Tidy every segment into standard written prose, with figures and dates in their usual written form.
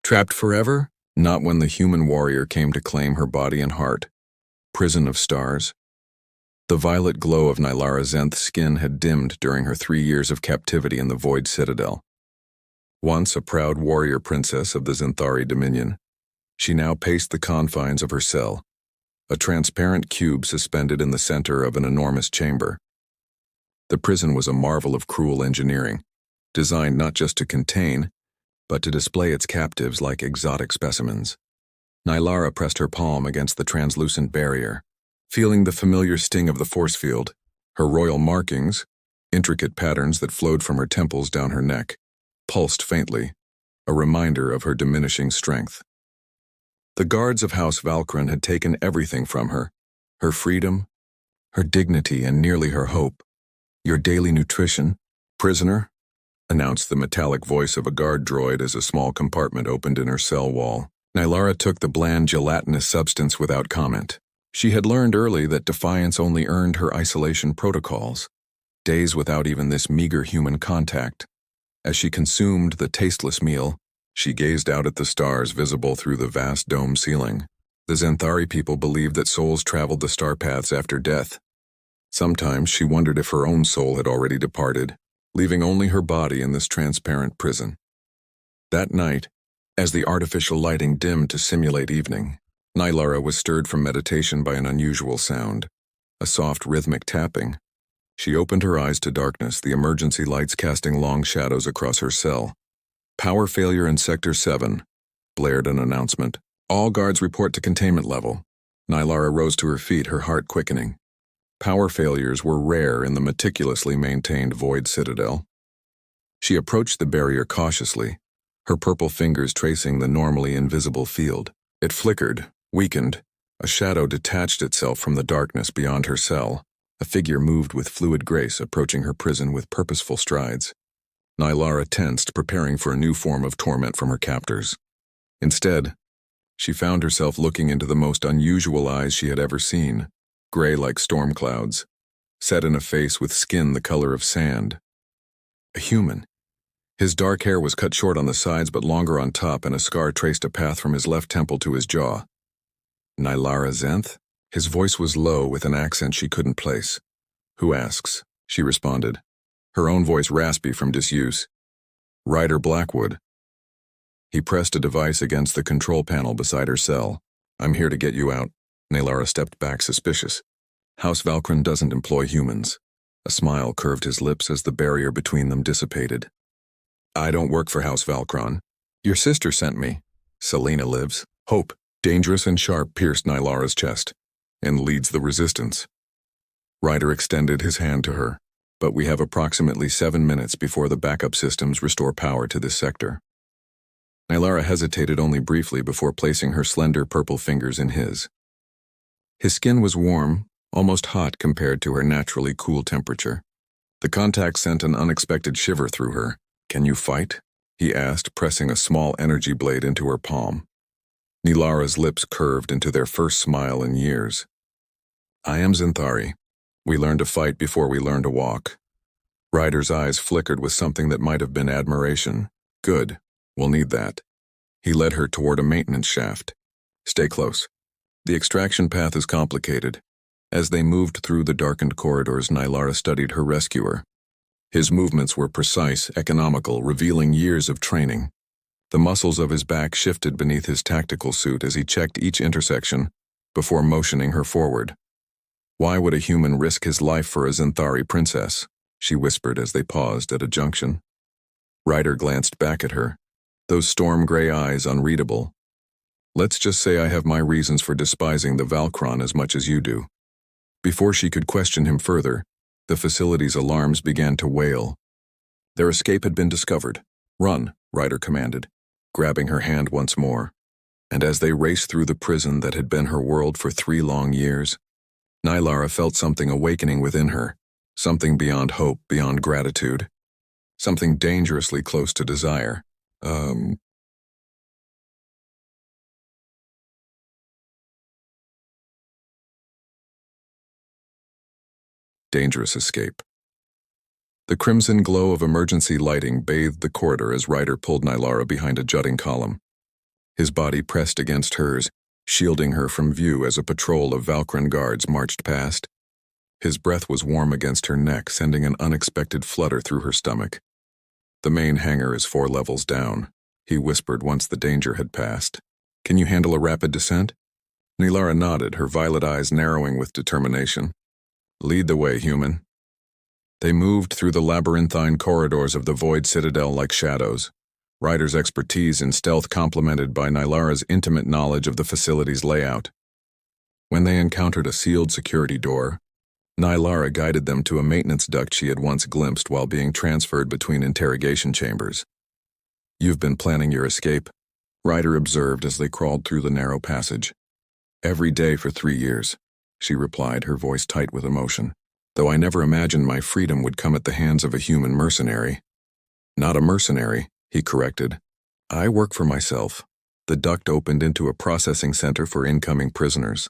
Trapped forever? Not when the human warrior came to claim her body and heart. Prison of stars. The violet glow of Nylara Zenth's skin had dimmed during her 3 years of captivity in the Void Citadel. Once a proud warrior princess of the Zenthari Dominion, she now paced the confines of her cell, a transparent cube suspended in the center of an enormous chamber. The prison was a marvel of cruel engineering, designed not just to contain, but to display its captives like exotic specimens. Nylara pressed her palm against the translucent barrier, feeling the familiar sting of the force field. Her royal markings, intricate patterns that flowed from her temples down her neck, pulsed faintly, a reminder of her diminishing strength. The guards of House Valkran had taken everything from her, her freedom, her dignity, and nearly her hope. "Your daily nutrition, prisoner," announced the metallic voice of a guard droid as a small compartment opened in her cell wall. Nylara took the bland, gelatinous substance without comment. She had learned early that defiance only earned her isolation protocols, days without even this meager human contact. As she consumed the tasteless meal, she gazed out at the stars visible through the vast dome ceiling. The Zenthari people believed that souls traveled the star paths after death. Sometimes she wondered if her own soul had already departed, leaving only her body in this transparent prison. That night, as the artificial lighting dimmed to simulate evening, Nylara was stirred from meditation by an unusual sound, a soft rhythmic tapping. She opened her eyes to darkness, the emergency lights casting long shadows across her cell. "Power failure in Sector 7, blared an announcement. "All guards report to containment level." Nylara rose to her feet, her heart quickening. Power failures were rare in the meticulously maintained Void Citadel. She approached the barrier cautiously, her purple fingers tracing the normally invisible field. It flickered, weakened. A shadow detached itself from the darkness beyond her cell. A figure moved with fluid grace, approaching her prison with purposeful strides. Nylara tensed, preparing for a new form of torment from her captors. Instead, she found herself looking into the most unusual eyes she had ever seen, gray like storm clouds, set in a face with skin the color of sand. A human. His dark hair was cut short on the sides but longer on top, and a scar traced a path from his left temple to his jaw. Nylara Zenth? His voice was low with an accent she couldn't place. "Who asks?" she responded, her own voice raspy from disuse. "Ryder Blackwood." He pressed a device against the control panel beside her cell. "I'm here to get you out." Nylara stepped back, suspicious. "House Valkran doesn't employ humans." A smile curved his lips as the barrier between them dissipated. "I don't work for House Valkran. Your sister sent me. Selena lives. Hope, dangerous and sharp, pierced Nylara's chest, and leads the resistance." Ryder extended his hand to her. "But we have approximately 7 minutes before the backup systems restore power to this sector." Nylara hesitated only briefly before placing her slender purple fingers in his. His skin was warm, almost hot compared to her naturally cool temperature. The contact sent an unexpected shiver through her. "Can you fight?" he asked, pressing a small energy blade into her palm. Nylara's lips curved into their first smile in years. "I am Zenthari. We learn to fight before we learn to walk." Ryder's eyes flickered with something that might have been admiration. "Good. We'll need that." He led her toward a maintenance shaft. "Stay close. The extraction path is complicated." As they moved through the darkened corridors, Nylara studied her rescuer. His movements were precise, economical, revealing years of training. The muscles of his back shifted beneath his tactical suit as he checked each intersection before motioning her forward. "Why would a human risk his life for a Zenthari princess?" she whispered as they paused at a junction. Ryder glanced back at her, those storm-gray eyes unreadable. "Let's just say I have my reasons for despising the Valkran as much as you do." Before she could question him further, the facility's alarms began to wail. Their escape had been discovered. "Run," Ryder commanded, grabbing her hand once more. And as they raced through the prison that had been her world for 3 long years, Nylara felt something awakening within her, something beyond hope, beyond gratitude, something dangerously close to desire. Dangerous escape. The crimson glow of emergency lighting bathed the corridor as Ryder pulled Nylara behind a jutting column. his body pressed against hers, shielding her from view as a patrol of Valkyran guards marched past. His breath was warm against her neck, sending an unexpected flutter through her stomach. "The main hangar is 4 levels down," he whispered once the danger had passed. "Can you handle a rapid descent?" Nilara nodded, her violet eyes narrowing with determination. "Lead the way, human." They moved through the labyrinthine corridors of the Void Citadel like shadows, Ryder's expertise in stealth complemented by Nilara's intimate knowledge of the facility's layout. When they encountered a sealed security door, Nilara guided them to a maintenance duct she had once glimpsed while being transferred between interrogation chambers. "You've been planning your escape," Ryder observed as they crawled through the narrow passage. "Every day for 3 years, she replied, her voice tight with emotion. "Though I never imagined my freedom would come at the hands of a human mercenary." "Not a mercenary," he corrected. "I work for myself." The duct opened into a processing center for incoming prisoners.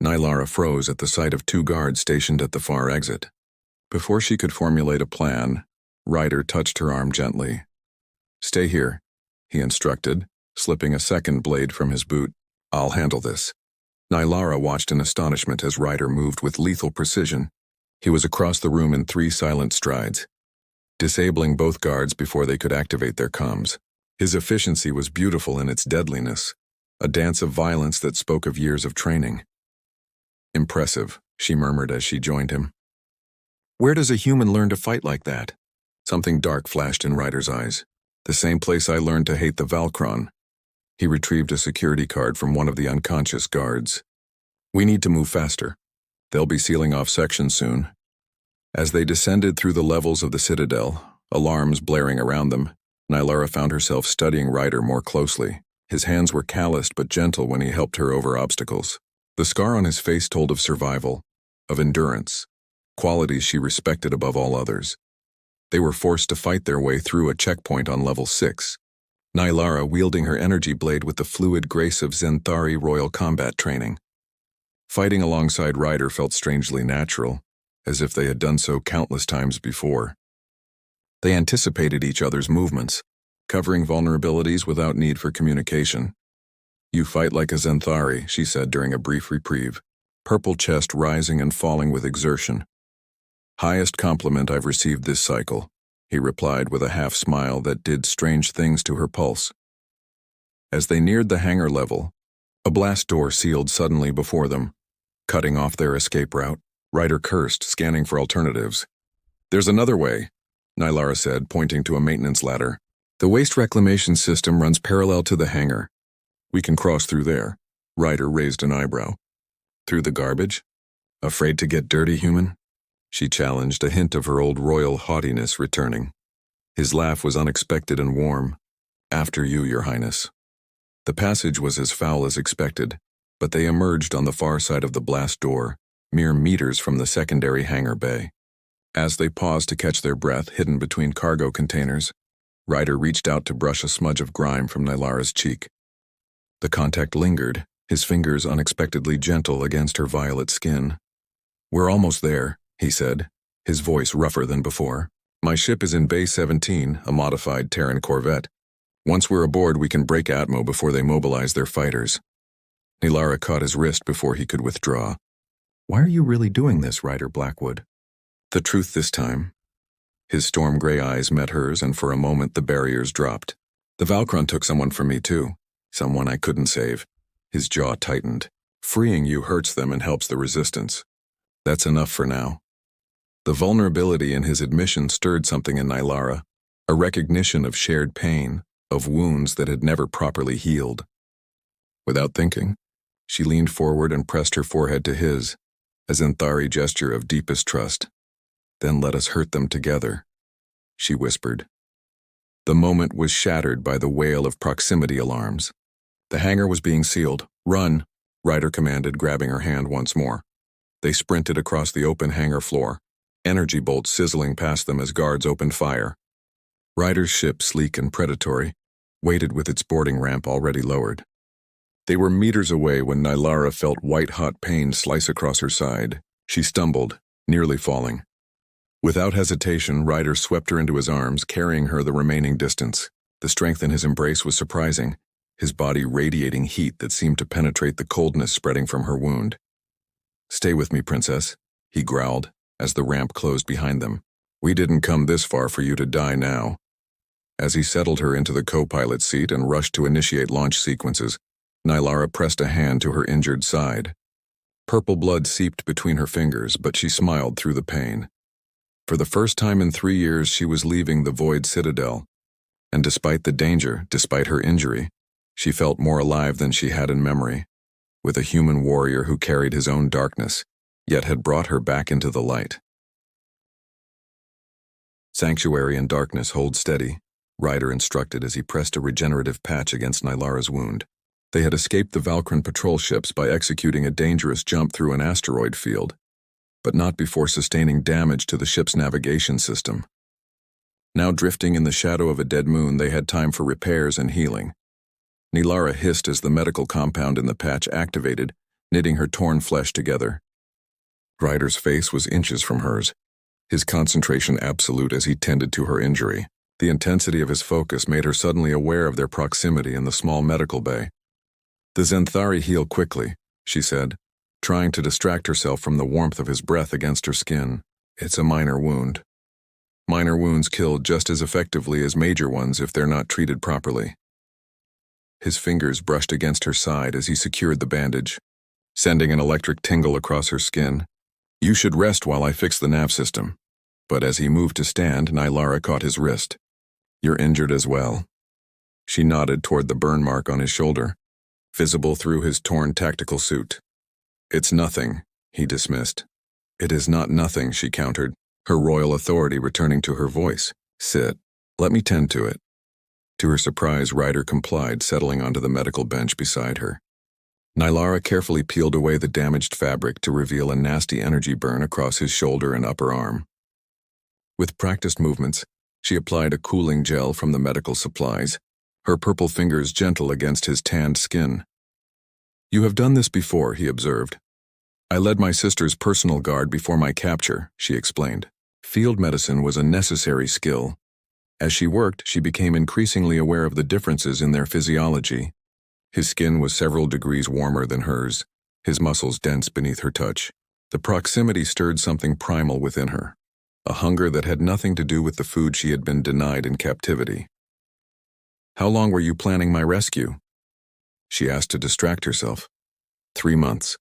Nilara froze at the sight of 2 guards stationed at the far exit. Before she could formulate a plan, Ryder touched her arm gently. "Stay here," he instructed, slipping a second blade from his boot. "I'll handle this." Nilara watched in astonishment as Ryder moved with lethal precision. He was across the room in 3 silent strides, disabling both guards before they could activate their comms. His efficiency was beautiful in its deadliness, a dance of violence that spoke of years of training. "Impressive," she murmured as she joined him. "Where does a human learn to fight like that?" Something dark flashed in Ryder's eyes. "The same place I learned to hate the Valkron." He retrieved a security card from one of the unconscious guards. "We need to move faster. They'll be sealing off sections soon." As they descended through the levels of the Citadel, alarms blaring around them, Nilara found herself studying Ryder more closely. His hands were calloused but gentle when he helped her over obstacles. The scar on his face told of survival, of endurance, qualities she respected above all others. They were forced to fight their way through a checkpoint on level 6, Nilara wielding her energy blade with the fluid grace of Zenthari royal combat training. Fighting alongside Ryder felt strangely natural, as if they had done so countless times before. They anticipated each other's movements, covering vulnerabilities without need for communication. "You fight like a Zenthari," she said during a brief reprieve, purple chest rising and falling with exertion. "Highest compliment I've received this cycle," he replied with a half-smile that did strange things to her pulse. As they neared the hangar level, a blast door sealed suddenly before them, cutting off their escape route. Ryder cursed, scanning for alternatives. "There's another way," Nilara said, pointing to a maintenance ladder. "The waste reclamation system runs parallel to the hangar. We can cross through there." Ryder raised an eyebrow. "Through the garbage? Afraid to get dirty, human?" she challenged, a hint of her old royal haughtiness returning. His laugh was unexpected and warm. "After you, Your Highness." The passage was as foul as expected, but they emerged on the far side of the blast door, mere meters from the secondary hangar bay. As they paused to catch their breath hidden between cargo containers, Ryder reached out to brush a smudge of grime from Nilara's cheek. The contact lingered, his fingers unexpectedly gentle against her violet skin. "We're almost there," he said, his voice rougher than before. "My ship is in Bay 17, a modified Terran corvette. Once we're aboard, we can break Atmo before they mobilize their fighters." Nilara caught his wrist before he could withdraw. "Why are you really doing this, Ryder Blackwood?" "The truth this time." His storm gray eyes met hers, and for a moment the barriers dropped. "The Valkron took someone from me too. Someone I couldn't save." His jaw tightened. "Freeing you hurts them and helps the resistance. That's enough for now." The vulnerability in his admission stirred something in Nilara, a recognition of shared pain, of wounds that had never properly healed. Without thinking, she leaned forward and pressed her forehead to his, a Zenthari gesture of deepest trust. "Then let us hurt them together," she whispered. The moment was shattered by the wail of proximity alarms. The hangar was being sealed. "Run," Ryder commanded, grabbing her hand once more. They sprinted across the open hangar floor, energy bolts sizzling past them as guards opened fire. Ryder's ship, sleek and predatory, waited with its boarding ramp already lowered. They were meters away when Nilara felt white-hot pain slice across her side. She stumbled, nearly falling. Without hesitation, Ryder swept her into his arms, carrying her the remaining distance. The strength in his embrace was surprising. his body radiating heat that seemed to penetrate the coldness spreading from her wound. "Stay with me, princess," he growled, as the ramp closed behind them. "We didn't come this far for you to die now." As he settled her into the co-pilot seat and rushed to initiate launch sequences, Nylara pressed a hand to her injured side. Purple blood seeped between her fingers, but she smiled through the pain. For the first time in 3 years, she was leaving the Void Citadel, and despite the danger, despite her injury, she felt more alive than she had in memory, with a human warrior who carried his own darkness, yet had brought her back into the light. "Sanctuary and darkness, hold steady," Ryder instructed as he pressed a regenerative patch against Nylara's wound. They had escaped the Valkyran patrol ships by executing a dangerous jump through an asteroid field, but not before sustaining damage to the ship's navigation system. Now drifting in the shadow of a dead moon, they had time for repairs and healing. Nylara hissed as the medical compound in the patch activated, knitting her torn flesh together. Ryder's face was inches from hers, his concentration absolute as he tended to her injury. The intensity of his focus made her suddenly aware of their proximity in the small medical bay. "The Zenthari heal quickly," she said, trying to distract herself from the warmth of his breath against her skin. "It's a minor wound." Minor wounds kill just as effectively as major ones if they're not treated properly. His fingers brushed against her side as he secured the bandage, sending an electric tingle across her skin. "You should rest while I fix the nav system." But as he moved to stand, Nylara caught his wrist. "You're injured as well." She nodded toward the burn mark on his shoulder, visible through his torn tactical suit. "It's nothing," he dismissed. "It is not nothing," she countered, her royal authority returning to her voice. "Sit. Let me tend to it." To her surprise, Ryder complied, settling onto the medical bench beside her. Nylara carefully peeled away the damaged fabric to reveal a nasty energy burn across his shoulder and upper arm. With practiced movements, she applied a cooling gel from the medical supplies, her purple fingers gentle against his tanned skin. "You have done this before," he observed. "I led my sister's personal guard before my capture," she explained. Field medicine was a necessary skill. As she worked, she became increasingly aware of the differences in their physiology. His skin was several degrees warmer than hers, his muscles dense beneath her touch. The proximity stirred something primal within her, a hunger that had nothing to do with the food she had been denied in captivity. "How long were you planning my rescue?" she asked to distract herself. 3 months.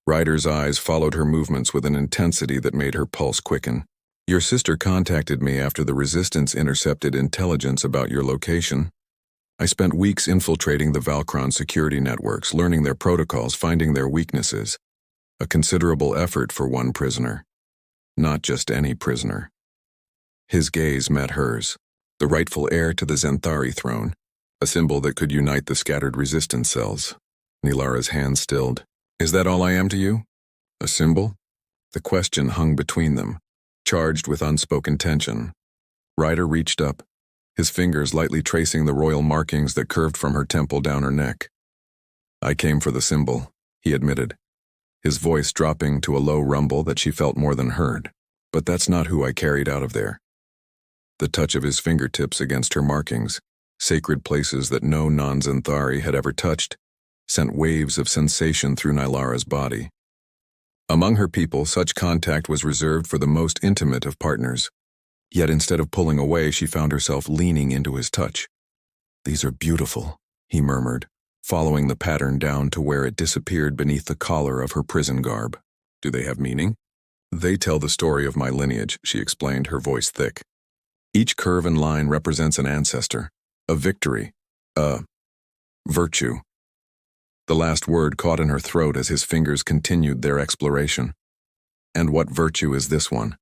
Ryder's eyes followed her movements with an intensity that made her pulse quicken. "Your sister contacted me after the Resistance intercepted intelligence about your location. I spent weeks infiltrating the Valkron security networks, learning their protocols, finding their weaknesses. A considerable effort for one prisoner. Not just any prisoner." His gaze met hers, the rightful heir to the Zenthari throne, a symbol that could unite the scattered resistance cells. Nylara's hand stilled. "Is that all I am to you? A symbol?" The question hung between them, charged with unspoken tension. Ryder reached up, his fingers lightly tracing the royal markings that curved from her temple down her neck. "I came for the symbol," he admitted, his voice dropping to a low rumble that she felt more than heard. "But that's not who I carried out of there." The touch of his fingertips against her markings, sacred places that no non-Zenthari had ever touched, sent waves of sensation through Nylara's body. Among her people, such contact was reserved for the most intimate of partners. Yet instead of pulling away, she found herself leaning into his touch. "These are beautiful," he murmured, following the pattern down to where it disappeared beneath the collar of her prison garb. "Do they have meaning?" "They tell the story of my lineage," she explained, her voice thick. "Each curve and line represents an ancestor, a victory, a virtue." The last word caught in her throat as his fingers continued their exploration. "And what virtue is this one?"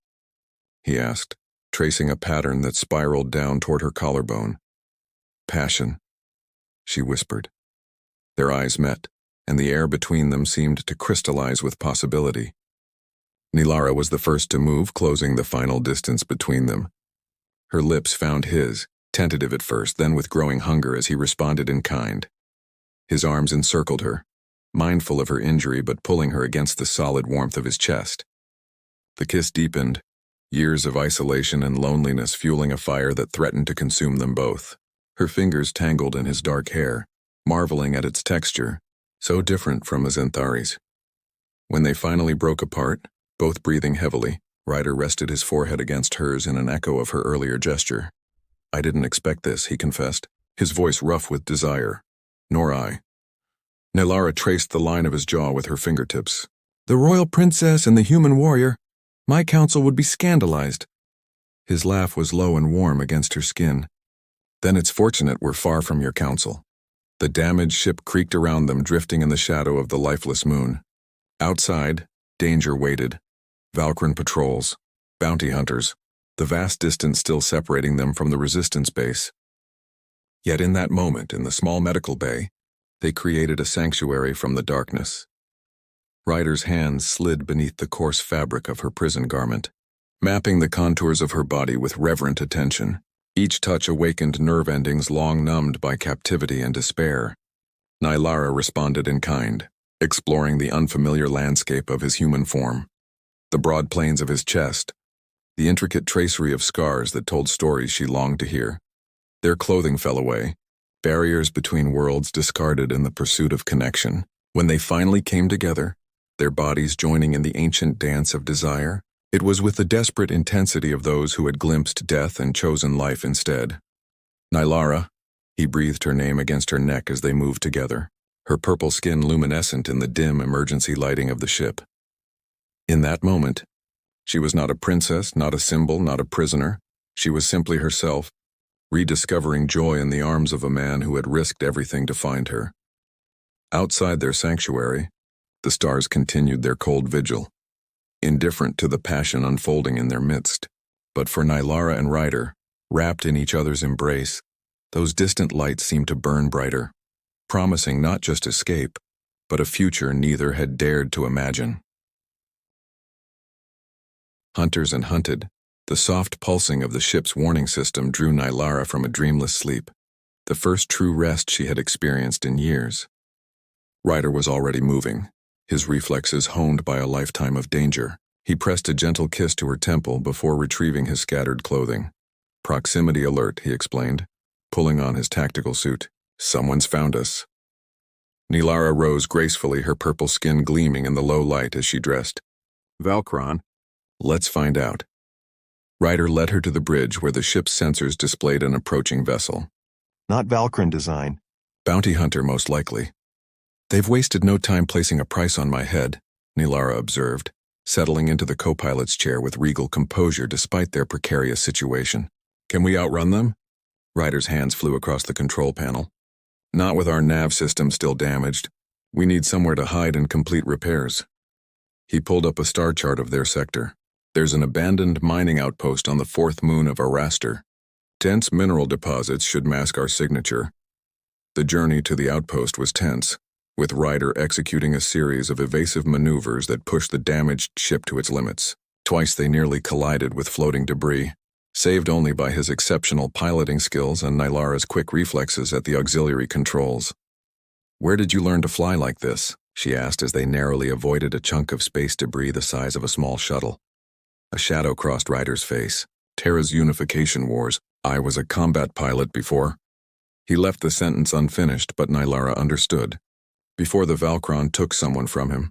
he asked, tracing a pattern that spiraled down toward her collarbone. "Passion," she whispered. Their eyes met, and the air between them seemed to crystallize with possibility. Nylara was the first to move, closing the final distance between them. Her lips found his, tentative at first, then with growing hunger as he responded in kind. His arms encircled her, mindful of her injury but pulling her against the solid warmth of his chest. The kiss deepened, years of isolation and loneliness fueling a fire that threatened to consume them both. Her fingers tangled in his dark hair, marveling at its texture, so different from Azanthari's. When they finally broke apart, both breathing heavily, Ryder rested his forehead against hers in an echo of her earlier gesture. "I didn't expect this," he confessed, his voice rough with desire. "Nor I." Nylara traced the line of his jaw with her fingertips. "The royal princess and the human warrior. My council would be scandalized." His laugh was low and warm against her skin. "Then it's fortunate we're far from your council." The damaged ship creaked around them, drifting in the shadow of the lifeless moon. Outside, danger waited. Valkyran patrols, bounty hunters, the vast distance still separating them from the resistance base. Yet in that moment, in the small medical bay, they created a sanctuary from the darkness. Ryder's hands slid beneath the coarse fabric of her prison garment, mapping the contours of her body with reverent attention. Each touch awakened nerve endings long numbed by captivity and despair. Nylara responded in kind, exploring the unfamiliar landscape of his human form. The broad plains of his chest, the intricate tracery of scars that told stories she longed to hear. Their clothing fell away, barriers between worlds discarded in the pursuit of connection. When they finally came together, their bodies joining in the ancient dance of desire, it was with the desperate intensity of those who had glimpsed death and chosen life instead. "Nylara," he breathed her name against her neck as they moved together, her purple skin luminescent in the dim emergency lighting of the ship. In that moment, she was not a princess, not a symbol, not a prisoner. She was simply herself, rediscovering joy in the arms of a man who had risked everything to find her. Outside their sanctuary, the stars continued their cold vigil, indifferent to the passion unfolding in their midst. But for Nylara and Ryder, wrapped in each other's embrace, those distant lights seemed to burn brighter, promising not just escape, but a future neither had dared to imagine. Hunters and hunted, the soft pulsing of the ship's warning system drew Nylara from a dreamless sleep, the first true rest she had experienced in years. Ryder was already moving, his reflexes honed by a lifetime of danger. He pressed a gentle kiss to her temple before retrieving his scattered clothing. "Proximity alert," he explained, pulling on his tactical suit. "Someone's found us." Nylara rose gracefully, her purple skin gleaming in the low light as she dressed. "Valkron, let's find out." Ryder led her to the bridge where the ship's sensors displayed an approaching vessel. "Not Valkyran design." "Bounty hunter, most likely." "They've wasted no time placing a price on my head," Nylara observed, settling into the co-pilot's chair with regal composure despite their precarious situation. "Can we outrun them?" Ryder's hands flew across the control panel. "Not with our nav system still damaged. We need somewhere to hide and complete repairs." He pulled up a star chart of their sector. "There's an abandoned mining outpost on the fourth moon of Arastor. Dense mineral deposits should mask our signature." The journey to the outpost was tense, with Ryder executing a series of evasive maneuvers that pushed the damaged ship to its limits. Twice they nearly collided with floating debris, saved only by his exceptional piloting skills and Nylara's quick reflexes at the auxiliary controls. "Where did you learn to fly like this?" she asked as they narrowly avoided a chunk of space debris the size of a small shuttle. A shadow crossed Ryder's face. "Terra's unification wars. I was a combat pilot before." He left the sentence unfinished, but Nylara understood. Before the Valkron took someone from him,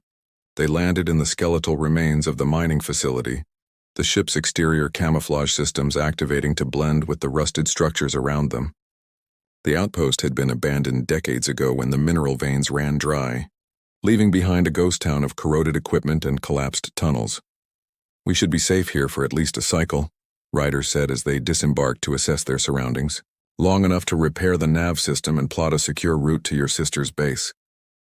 they landed in the skeletal remains of the mining facility, the ship's exterior camouflage systems activating to blend with the rusted structures around them. The outpost had been abandoned decades ago when the mineral veins ran dry, leaving behind a ghost town of corroded equipment and collapsed tunnels. "We should be safe here for at least a cycle," Ryder said as they disembarked to assess their surroundings. "Long enough to repair the nav system and plot a secure route to your sister's base."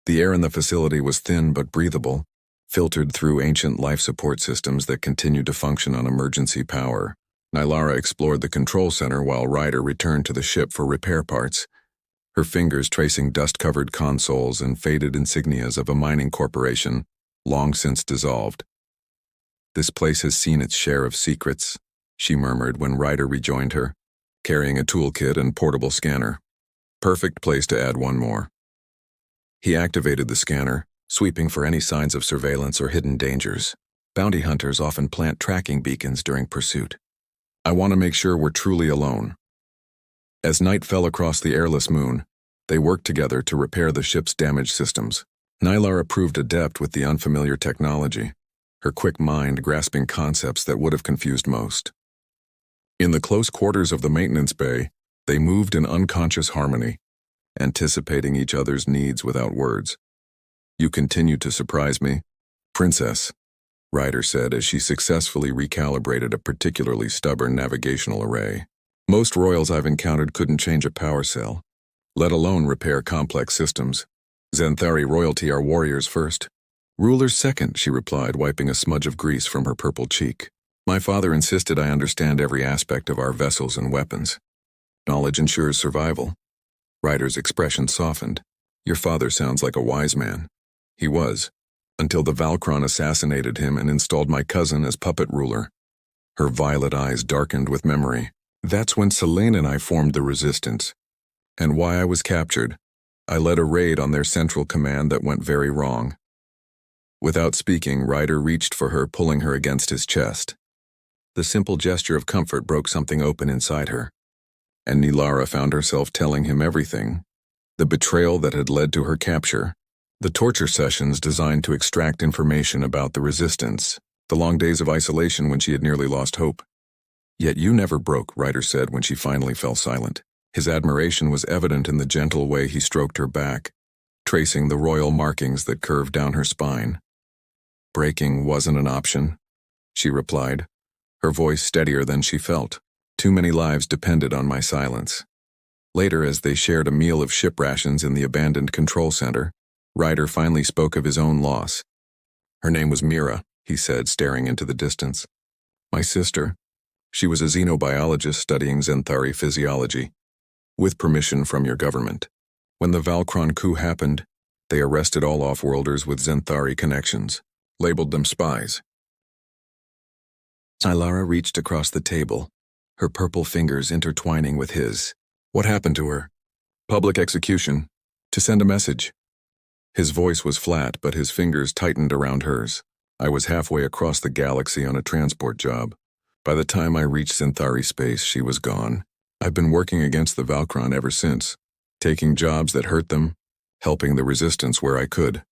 The air in the facility was thin but breathable, filtered through ancient life support systems that continued to function on emergency power. Nylara explored the control center while Ryder returned to the ship for repair parts, her fingers tracing dust-covered consoles and faded insignias of a mining corporation long since dissolved. "This place has seen its share of secrets," she murmured when Ryder rejoined her, carrying a toolkit and portable scanner. "Perfect place to add one more." He activated the scanner, sweeping for any signs of surveillance or hidden dangers. Bounty hunters often plant tracking beacons during pursuit. "I want to make sure we're truly alone." As night fell across the airless moon, they worked together to repair the ship's damaged systems. Nylara proved adept with the unfamiliar technology, her quick mind grasping concepts that would have confused most. In the close quarters of the maintenance bay, they moved in unconscious harmony, anticipating each other's needs without words. "You continue to surprise me, Princess," Ryder said as she successfully recalibrated a particularly stubborn navigational array. "Most royals I've encountered couldn't change a power cell, let alone repair complex systems. Xanthari royalty are warriors first, rulers second," she replied, wiping a smudge of grease from her purple cheek. "My father insisted I understand every aspect of our vessels and weapons. Knowledge ensures survival." Ryder's expression softened. "Your father sounds like a wise man." "He was, until the Valkron assassinated him and installed my cousin as puppet ruler." Her violet eyes darkened with memory. "That's when Selene and I formed the resistance. And why I was captured. I led a raid on their central command that went very wrong." Without speaking, Ryder reached for her, pulling her against his chest. The simple gesture of comfort broke something open inside her, and Nylara found herself telling him everything. The betrayal that had led to her capture, the torture sessions designed to extract information about the resistance, the long days of isolation when she had nearly lost hope. "Yet you never broke," Ryder said when she finally fell silent. His admiration was evident in the gentle way he stroked her back, tracing the royal markings that curved down her spine. "Breaking wasn't an option," she replied, her voice steadier than she felt. "Too many lives depended on my silence." Later, as they shared a meal of ship rations in the abandoned control center, Ryder finally spoke of his own loss. "Her name was Mira," he said, staring into the distance. "My sister. She was a xenobiologist studying Xanthari physiology, with permission from your government. When the Valkron coup happened, they arrested all off-worlders with Xanthari connections, labeled them spies." Nylara reached across the table, her purple fingers intertwining with his. "What happened to her?" "Public execution. To send a message." His voice was flat, but his fingers tightened around hers. "I was halfway across the galaxy on a transport job. By the time I reached Xanthari space, she was gone. I've been working against the Valkron ever since, taking jobs that hurt them, helping the resistance where I could.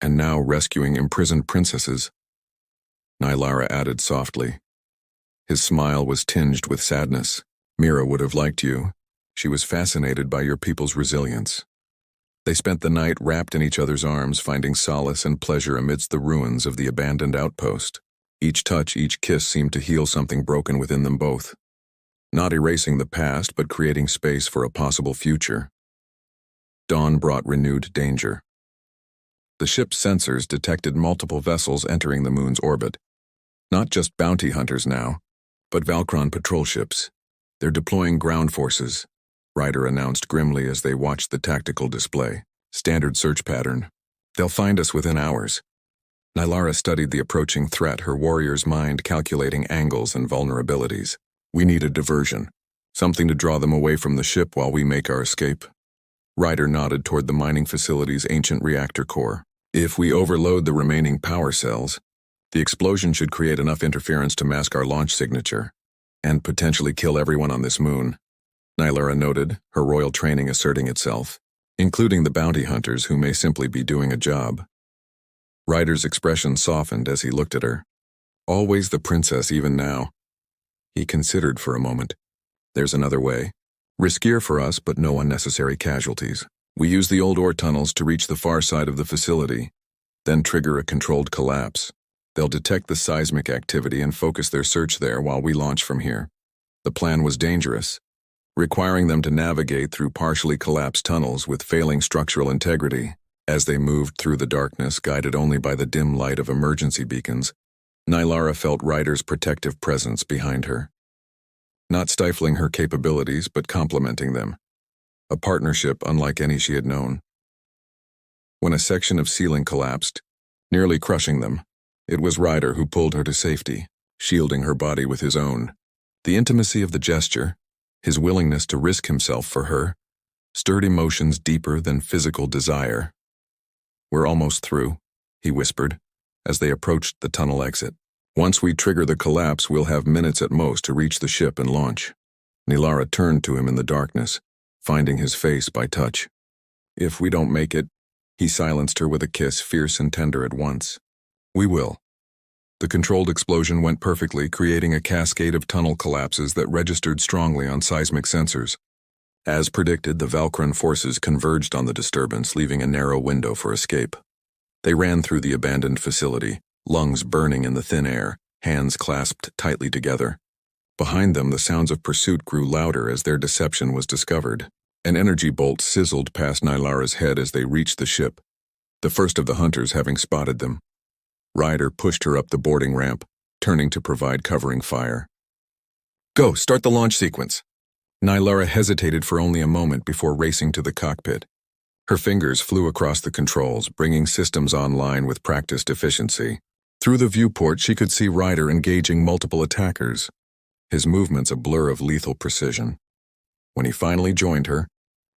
And now rescuing imprisoned princesses," Nylara added softly. His smile was tinged with sadness. "Mira would have liked you. She was fascinated by your people's resilience." They spent the night wrapped in each other's arms, finding solace and pleasure amidst the ruins of the abandoned outpost. Each touch, each kiss seemed to heal something broken within them both. Not erasing the past, but creating space for a possible future. Dawn brought renewed danger. The ship's sensors detected multiple vessels entering the moon's orbit. Not just bounty hunters now, but Valkron patrol ships. "They're deploying ground forces," Ryder announced grimly as they watched the tactical display. "Standard search pattern. They'll find us within hours." Nylara studied the approaching threat, her warrior's mind calculating angles and vulnerabilities. "We need a diversion. Something to draw them away from the ship while we make our escape." Ryder nodded toward the mining facility's ancient reactor core. "If we overload the remaining power cells, the explosion should create enough interference to mask our launch signature, and potentially kill everyone on this moon," Nylara noted, her royal training asserting itself, "including the bounty hunters who may simply be doing a job." Ryder's expression softened as he looked at her. "Always the princess even now." He considered for a moment. "There's another way. Riskier for us, but no unnecessary casualties. We use the old ore tunnels to reach the far side of the facility, then trigger a controlled collapse. They'll detect the seismic activity and focus their search there while we launch from here." The plan was dangerous, requiring them to navigate through partially collapsed tunnels with failing structural integrity. As they moved through the darkness, guided only by the dim light of emergency beacons, Nylara felt Ryder's protective presence behind her. Not stifling her capabilities, but complementing them. A partnership unlike any she had known. When a section of ceiling collapsed, nearly crushing them, it was Ryder who pulled her to safety, shielding her body with his own. The intimacy of the gesture, his willingness to risk himself for her, stirred emotions deeper than physical desire. "We're almost through," he whispered, as they approached the tunnel exit. "Once we trigger the collapse, we'll have minutes at most to reach the ship and launch." Nilara turned to him in the darkness, finding his face by touch. "If we don't make it," he silenced her with a kiss fierce and tender at once. "We will." The controlled explosion went perfectly, creating a cascade of tunnel collapses that registered strongly on seismic sensors. As predicted, the Valkyran forces converged on the disturbance, leaving a narrow window for escape. They ran through the abandoned facility, lungs burning in the thin air, hands clasped tightly together. Behind them, the sounds of pursuit grew louder as their deception was discovered. An energy bolt sizzled past Nilara's head as they reached the ship, the first of the hunters having spotted them. Ryder pushed her up the boarding ramp, turning to provide covering fire. "Go, start the launch sequence." Nilara hesitated for only a moment before racing to the cockpit. Her fingers flew across the controls, bringing systems online with practiced efficiency. Through the viewport, she could see Ryder engaging multiple attackers, his movements a blur of lethal precision. When he finally joined her,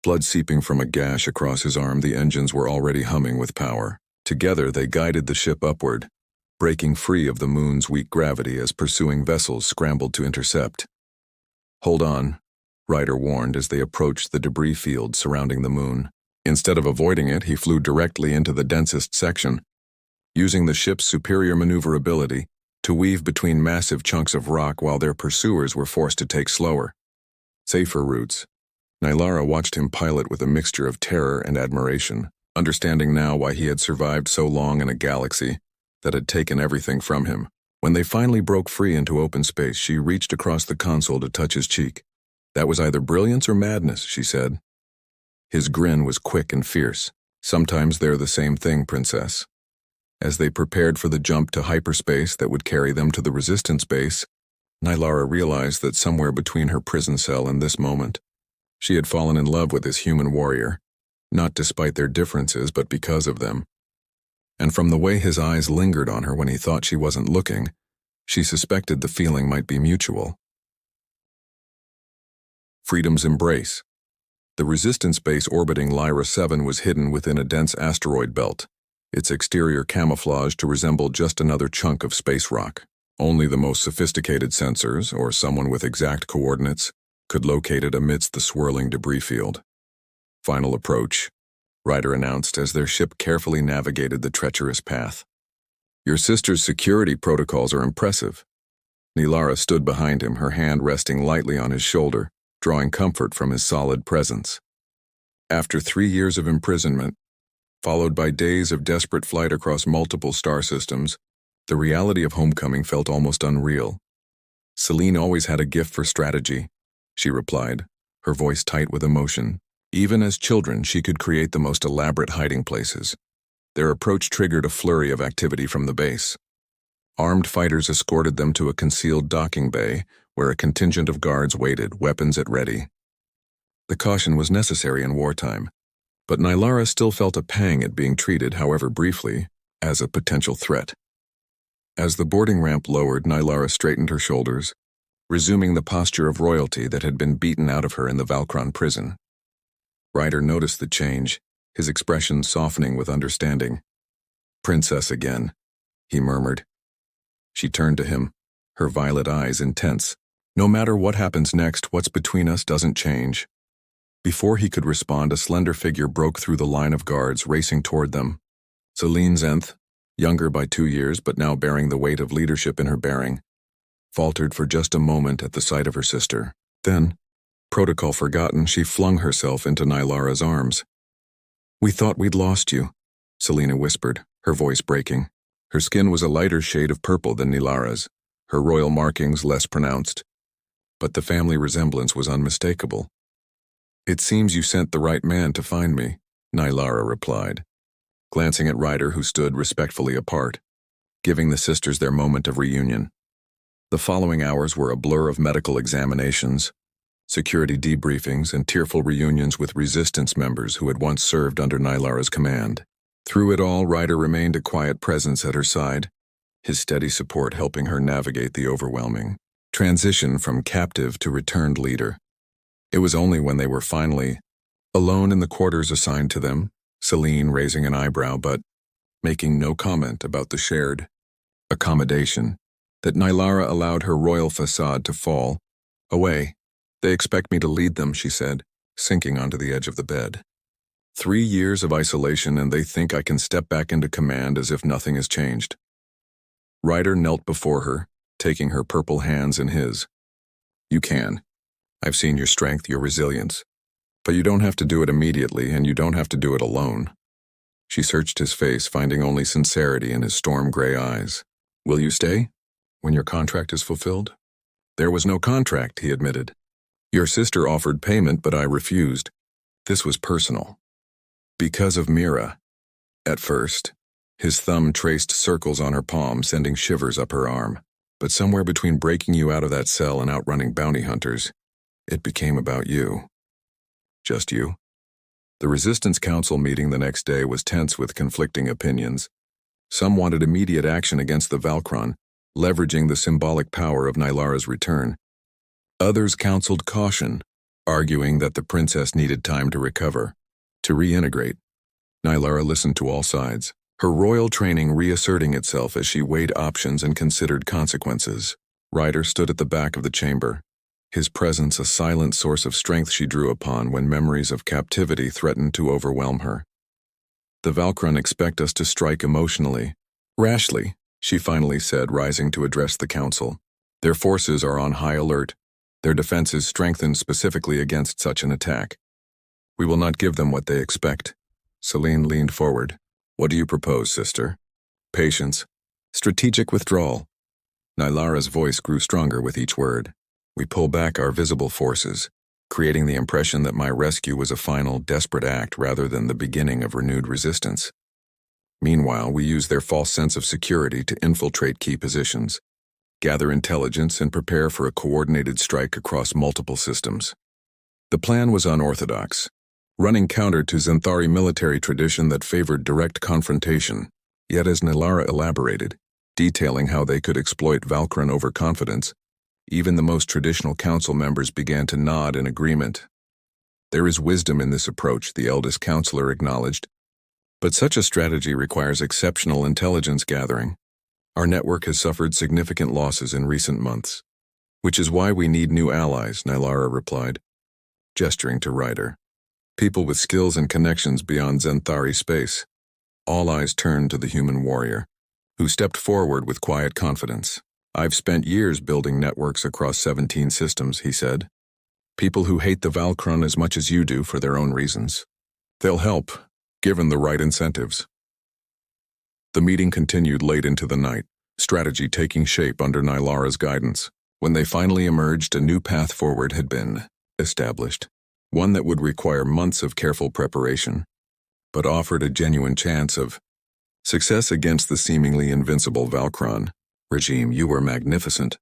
blood seeping from a gash across his arm, the engines were already humming with power. Together, they guided the ship upward, breaking free of the moon's weak gravity as pursuing vessels scrambled to intercept. "Hold on," Ryder warned as they approached the debris field surrounding the moon. Instead of avoiding it, he flew directly into the densest section, using the ship's superior maneuverability to weave between massive chunks of rock while their pursuers were forced to take slower, safer routes. Nilara watched him pilot with a mixture of terror and admiration, understanding now why he had survived so long in a galaxy that had taken everything from him. When they finally broke free into open space, she reached across the console to touch his cheek. "That was either brilliance or madness," she said. His grin was quick and fierce. "Sometimes they're the same thing, Princess." As they prepared for the jump to hyperspace that would carry them to the Resistance base, Nilara realized that somewhere between her prison cell and this moment, she had fallen in love with this human warrior, not despite their differences but because of them. And from the way his eyes lingered on her when he thought she wasn't looking, she suspected the feeling might be mutual. Freedom's embrace. The Resistance base orbiting Lyra 7 was hidden within a dense asteroid belt, its exterior camouflaged to resemble just another chunk of space rock. Only the most sophisticated sensors, or someone with exact coordinates, could locate it amidst the swirling debris field. "Final approach," Ryder announced as their ship carefully navigated the treacherous path. "Your sister's security protocols are impressive." Nilara stood behind him, her hand resting lightly on his shoulder, drawing comfort from his solid presence. After 3 years of imprisonment, followed by days of desperate flight across multiple star systems, the reality of homecoming felt almost unreal. "Celine always had a gift for strategy," she replied, her voice tight with emotion. "Even as children, she could create the most elaborate hiding places." Their approach triggered a flurry of activity from the base. Armed fighters escorted them to a concealed docking bay, where a contingent of guards waited, weapons at ready. The caution was necessary in wartime, but Nilara still felt a pang at being treated, however briefly, as a potential threat. As the boarding ramp lowered, Nilara straightened her shoulders, resuming the posture of royalty that had been beaten out of her in the Valkyran prison. Ryder noticed the change, his expression softening with understanding. "Princess again," he murmured. She turned to him, her violet eyes intense. "No matter what happens next, what's between us doesn't change." Before he could respond, a slender figure broke through the line of guards, racing toward them. Celine Zenth, younger by 2 years but now bearing the weight of leadership in her bearing, faltered for just a moment at the sight of her sister. Then, protocol forgotten, she flung herself into Nilara's arms. "We thought we'd lost you," Selena whispered, her voice breaking. Her skin was a lighter shade of purple than Nilara's, her royal markings less pronounced. But the family resemblance was unmistakable. "It seems you sent the right man to find me," Nilara replied, glancing at Ryder, who stood respectfully apart, giving the sisters their moment of reunion. The following hours were a blur of medical examinations, security debriefings, and tearful reunions with Resistance members who had once served under Nilara's command. Through it all, Ryder remained a quiet presence at her side, his steady support helping her navigate the overwhelming transition from captive to returned leader. It was only when they were finally alone in the quarters assigned to them, Celine raising an eyebrow but making no comment about the shared accommodation, that Nilara allowed her royal facade to fall away. They expect me to lead them, she said, sinking onto the edge of the bed. 3 years of isolation and they think I can step back into command as if nothing has changed. Ryder knelt before her, taking her purple hands in his. You can. I've seen your strength, your resilience. But you don't have to do it immediately, and you don't have to do it alone. She searched his face, finding only sincerity in his storm-gray eyes. Will you stay? When your contract is fulfilled? There was no contract, he admitted. Your sister offered payment, but I refused. This was personal. Because of Mira. At first, his thumb traced circles on her palm, sending shivers up her arm. But somewhere between breaking you out of that cell and outrunning bounty hunters, it became about you. Just you. The Resistance Council meeting the next day was tense with conflicting opinions. Some wanted immediate action against the Valkron, leveraging the symbolic power of Nylara's return. Others counseled caution, arguing that the princess needed time to recover, to reintegrate. Nylara listened to all sides, her royal training reasserting itself as she weighed options and considered consequences. Ryder stood at the back of the chamber, his presence a silent source of strength she drew upon when memories of captivity threatened to overwhelm her. The Valkron expect us to strike emotionally. Rashly, she finally said, rising to address the council. Their forces are on high alert, their defenses strengthened specifically against such an attack. We will not give them what they expect. Celine leaned forward. What do you propose, sister? Patience. Strategic withdrawal. Nylara's voice grew stronger with each word. We pull back our visible forces, creating the impression that my rescue was a final, desperate act rather than the beginning of renewed resistance. Meanwhile, we use their false sense of security to infiltrate key positions, gather intelligence, and prepare for a coordinated strike across multiple systems. The plan was unorthodox, running counter to Zenthari military tradition that favored direct confrontation, yet as Nylara elaborated, detailing how they could exploit Valkron overconfidence, even the most traditional council members began to nod in agreement. There is wisdom in this approach, the eldest counselor acknowledged, but such a strategy requires exceptional intelligence gathering. Our network has suffered significant losses in recent months, which is why we need new allies, Nylara replied, gesturing to Ryder. People with skills and connections beyond Zenthari space. All eyes turned to the human warrior, who stepped forward with quiet confidence. I've spent years building networks across 17 systems, he said. People who hate the Valkron as much as you do for their own reasons. They'll help, given the right incentives. The meeting continued late into the night, strategy taking shape under Nylara's guidance. When they finally emerged, a new path forward had been established, one that would require months of careful preparation, but offered a genuine chance of success against the seemingly invincible Valkron. Regime, you were magnificent,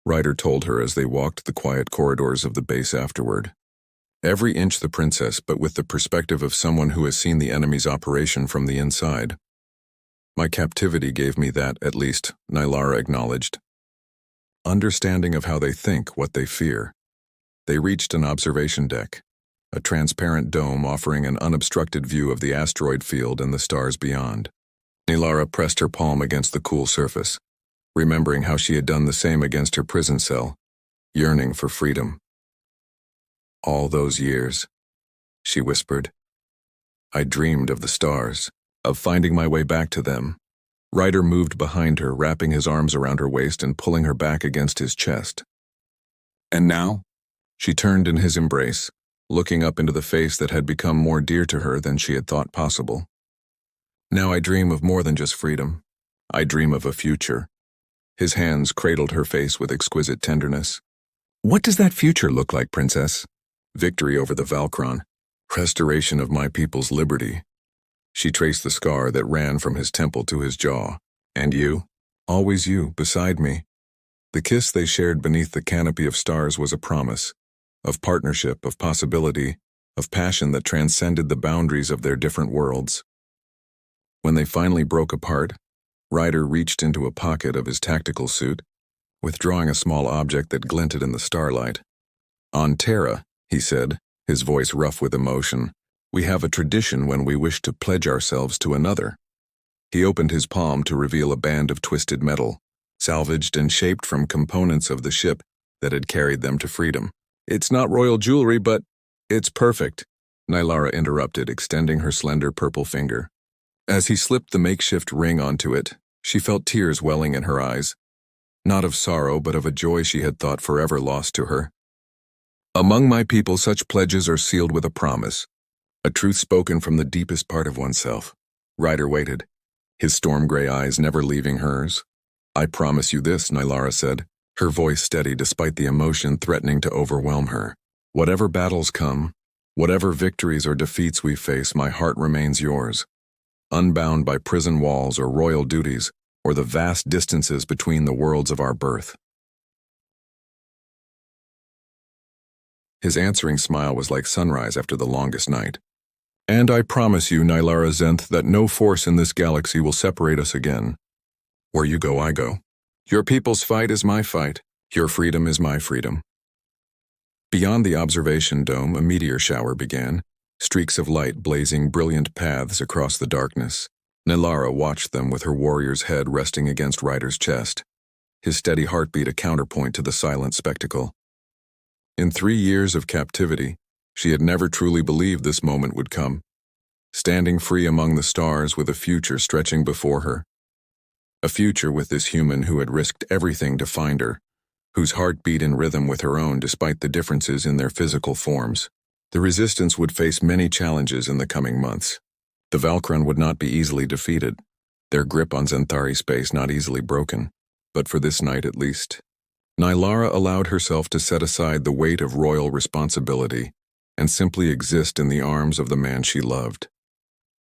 Ryder told her as they walked the quiet corridors of the base afterward. Every inch the princess, but with the perspective of someone who has seen the enemy's operation from the inside. My captivity gave me that, at least, Nylara acknowledged. Understanding of how they think, what they fear. They reached an observation deck, a transparent dome offering an unobstructed view of the asteroid field and the stars beyond. Nylara pressed her palm against the cool surface, remembering how she had done the same against her prison cell, yearning for freedom. All those years, she whispered. I dreamed of the stars, of finding my way back to them. Ryder moved behind her, wrapping his arms around her waist and pulling her back against his chest. And now? She turned in his embrace, looking up into the face that had become more dear to her than she had thought possible. Now I dream of more than just freedom. I dream of a future. His hands cradled her face with exquisite tenderness. What does that future look like, princess? Victory over the Valkron. Restoration of my people's liberty. She traced the scar that ran from his temple to his jaw. And you? Always you, beside me. The kiss they shared beneath the canopy of stars was a promise. Of partnership, of possibility, of passion that transcended the boundaries of their different worlds. When they finally broke apart, Ryder reached into a pocket of his tactical suit, withdrawing a small object that glinted in the starlight. On Terra, he said, his voice rough with emotion, we have a tradition when we wish to pledge ourselves to another. He opened his palm to reveal a band of twisted metal, salvaged and shaped from components of the ship that had carried them to freedom. It's not royal jewelry, but it's perfect, Nylara interrupted, extending her slender purple finger. As he slipped the makeshift ring onto it, she felt tears welling in her eyes, not of sorrow but of a joy she had thought forever lost to her. Among my people, such pledges are sealed with a promise, a truth spoken from the deepest part of oneself. Ryder waited, his storm-gray eyes never leaving hers. I promise you this, Nylara said, her voice steady despite the emotion threatening to overwhelm her. Whatever battles come, whatever victories or defeats we face, my heart remains yours. Unbound by prison walls or royal duties, or the vast distances between the worlds of our birth. His answering smile was like sunrise after the longest night. And I promise you, Nylara Zenth, that no force in this galaxy will separate us again. Where you go, I go. Your people's fight is my fight. Your freedom is my freedom. Beyond the observation dome, a meteor shower began, streaks of light blazing brilliant paths across the darkness. Nylara watched them with her warrior's head resting against Ryder's chest, his steady heartbeat a counterpoint to the silent spectacle. In 3 years of captivity, she had never truly believed this moment would come, standing free among the stars with a future stretching before her. A future with this human who had risked everything to find her, whose heart beat in rhythm with her own despite the differences in their physical forms. The Resistance would face many challenges in the coming months. The Valkyran would not be easily defeated, their grip on Zenthari space not easily broken, but for this night at least. Nylara allowed herself to set aside the weight of royal responsibility and simply exist in the arms of the man she loved.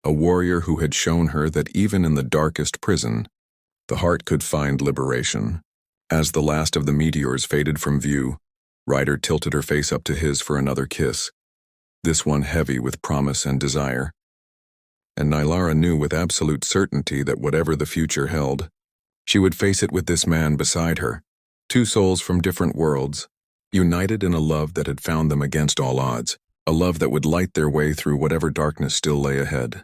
A warrior who had shown her that even in the darkest prison, the heart could find liberation. As the last of the meteors faded from view, Ryder tilted her face up to his for another kiss, this one heavy with promise and desire. And Nylara knew with absolute certainty that whatever the future held, she would face it with this man beside her, 2 souls from different worlds, united in a love that had found them against all odds, a love that would light their way through whatever darkness still lay ahead.